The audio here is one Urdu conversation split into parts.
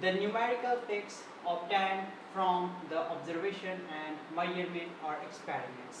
The numerical figures obtained from the observation and measurement or experiments.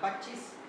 25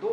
2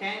10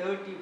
30,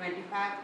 25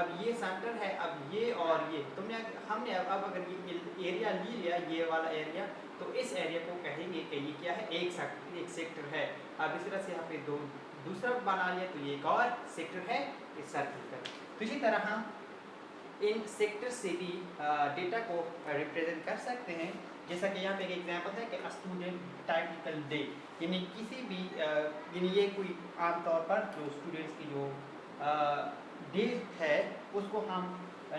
اب یہ سینٹر ہے، اب یہ اور یہ ہم نے اب اگر یہ ایریا لیا یہ والا ایریا، تو اس ایریا کو کہیں گے کہ یہ کیا ہے، ایک سیکٹر ہے. اب اس طرح سے یہاں پہ دوسرا بنا لیا تو یہ ایک اور سیکٹر ہے اس سرکل کا. تو اسی طرح ہم ان سیکٹر سے بھی ڈیٹا کو ریپرزینٹ کر سکتے ہیں. جیسا کہ یہاں پہ ایک ایگزامپل ہے کہ اسٹوڈنٹ ٹائپیکل ڈے، یعنی کسی بھی یعنی یہ کوئی عام طور پر جو اسٹوڈنٹس کی جو ڈے ہے اس کو ہم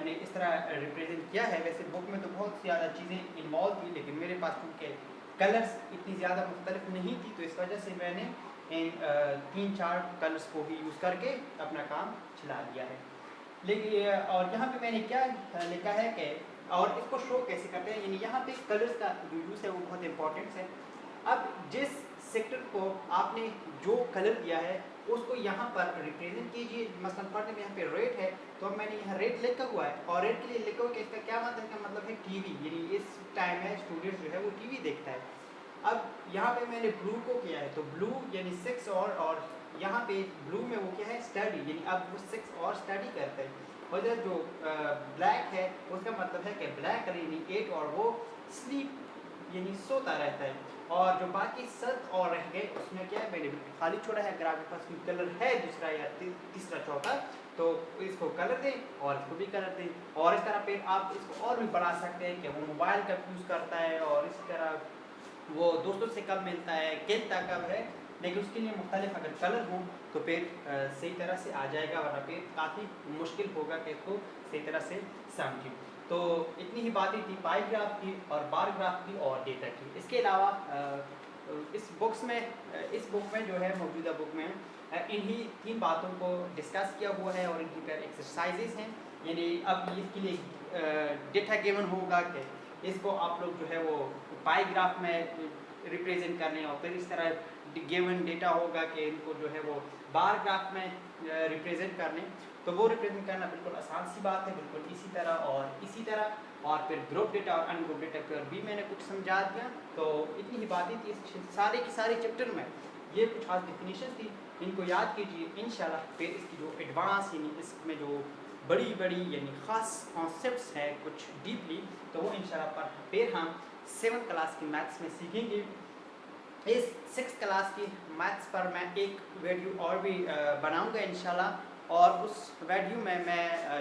نے اس طرح ریپرزینٹ کیا ہے. ویسے بک میں تو بہت زیادہ چیزیں انوالو تھی، لیکن میرے پاس چونکہ کلرس اتنی زیادہ مختلف نہیں تھی تو اس وجہ سے میں نے ان 3-4 کلرس کو ہی یوز کر کے اپنا کام چلا لیا ہے. لیکن اور یہاں پہ میں نے کیا لکھا ہے کہ اور اس کو شو کیسے کرتے ہیں، یعنی یہاں پہ کلرز کا جو یوز ہے وہ بہت امپورٹنٹ ہے. اب جس سیکٹر کو آپ نے جو کلر دیا ہے اس کو یہاں پر ریپرزینٹ کیجیے. مثلا پڑھنے میں یہاں پہ ریڈ ہے تو میں نے یہاں ریڈ لکھا ہوا ہے، اور ریڈ کے لیے لکھا ہوا کہ اس کا کیا مطلب ہے ٹی وی، یعنی اس ٹائم میں اسٹوڈنٹ جو ہے وہ ٹی وی دیکھتا ہے. اب یہاں پہ میں نے بلو کو کیا ہے تو بلو یعنی 6 اور یہاں پہ بلو میں وہ کیا ہے اسٹڈی، یعنی اب وہ 6 اور اسٹڈی کرتا ہے. اور جو بلیک ہے اس کا مطلب ہے کہ بلیک کلر یعنی 8 اور وہ سلیپ یعنی سوتا رہتا ہے. اور جو باقی 7 اور رہ گئے اس میں کیا ہے میں نے خالی چھوڑا ہے. اگر آپ کے پاس کوئی کلر ہے دوسرا یا تیسرا چوتھا تو اس کو کلر دیں اور اس کو بھی کلر دیں. اور اس طرح پھر آپ اس کو اور بھی بڑھا سکتے ہیں کہ وہ موبائل کا یوز کرتا ہے اور اس طرح وہ دوستوں سے کب ملتا ہے، کھیلتا کب ہے، لیکن اس کے لیے مختلف اگر کلر ہوں تو پھر صحیح طرح سے آ جائے گا، ورنہ پھر کافی مشکل ہوگا کہ اس کو صحیح طرح سے سمجھیں. تو اتنی ہی باتیں تھی پائی گراف کی اور بار گراف کی اور ڈیٹا کی. اس کے علاوہ اس بک میں جو ہے موجودہ بک میں انہی 3 باتوں کو ڈسکس کیا ہوا ہے اور ان کی پھر ایکسرسائزز ہیں. یعنی اب اس کے لیے ڈیٹا گیون ہوگا کہ اس کو آپ لوگ جو ہے وہ پائی گراف میں ریپرزینٹ کرنے، اور پھر اس طرح گیون ڈیٹا ہوگا کہ ان کو جو ہے وہ بار گراف میں ریپرزینٹ کرنے. تو وہ ریپرزینٹ کرنا بالکل آسان سی بات ہے، بالکل اسی طرح اور پھر گروپ ڈیٹا اور ان گروپ ڈیٹا پر بھی میں نے کچھ سمجھا دیا. تو اتنی ہی باتیں تھی اس سارے کی سارے چیپٹر میں. یہ کچھ خاص ڈیفینیشن تھی، ان کو یاد کیجیے. انشاءاللہ پھر اس کی جو ایڈوانس یعنی اس میں جو بڑی یعنی خاص کانسیپٹس ہیں کچھ ڈیپلی، تو وہ انشاءاللہ پر پھر ہم 7th کلاس کی میتھس میں سیکھیں گے. اس 6th کلاس کی میتھس پر میں ایک ویڈیو اور بھی بناؤں گا انشاءاللہ، اور اس ویڈیو میں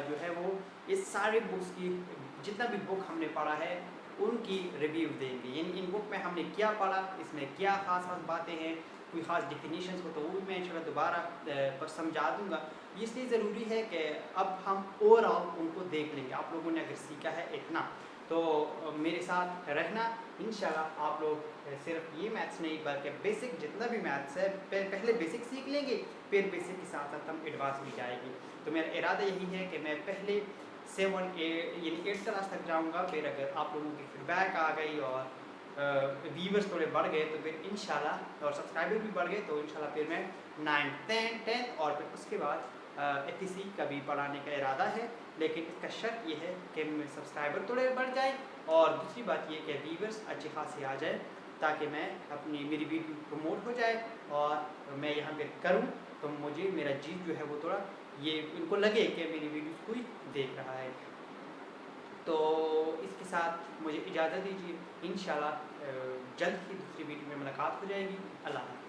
جو ہے وہ اس سارے بکس کی جتنا بھی بک ہم نے پڑھا ہے ان کی ریویو دیں گے. یعنی ان بک میں ہم نے کیا پڑھا، اس میں کیا خاص باتیں ہیں، کوئی خاص ڈیفینیشنس ہو تو وہ میں انشاءاللہ دوبارہ پر سمجھا دوں گا. اس لیے ضروری ہے کہ اب ہم اوور آل ان کو دیکھ لیں گے. آپ لوگوں نے اگر سیکھا ہے اتنا تو میرے ساتھ رہنا. انشاءاللہ آپ لوگ صرف یہ میتھس نہیں بلکہ بیسک جتنا بھی میتھس ہے پہلے بیسک سیکھ لیں گے، پھر بیسک کے ساتھ ساتھ ہم ایڈوانس بھی جائیں گے. تو میرا ارادہ یہی ہے کہ میں پہلے 7 یعنی 8 کلاس تک جاؤں گا. پھر اگر آپ لوگوں کی فیڈ بیک آ گئی اور ویورس تھوڑے بڑھ گئے تو پھر انشاءاللہ اور سبسکرائبر بھی بڑھ گئے تو انشاءاللہ پھر میں 9th 10th اور پھر اس کے بعد FTC کا بھی پڑھانے کا ارادہ ہے. لیکن اس کا شرط یہ ہے کہ سبسکرائبر تھوڑے بڑھ جائیں اور دوسری بات یہ کہ ویورس اچھے خاصے آ جائے تاکہ میں میری ویڈیو پروموٹ ہو جائے اور میں یہاں پہ کروں تو مجھے میرا جیت جو ہے وہ تھوڑا یہ ان کو لگے کہ میری ویڈیوز کوئی دیکھ رہا ہے. تو اس کے ساتھ مجھے اجازت دیجیے. انشاءاللہ جلد ہی دوسری ویڈیو میں ملاقات ہو جائے گی. اللہ حافظ.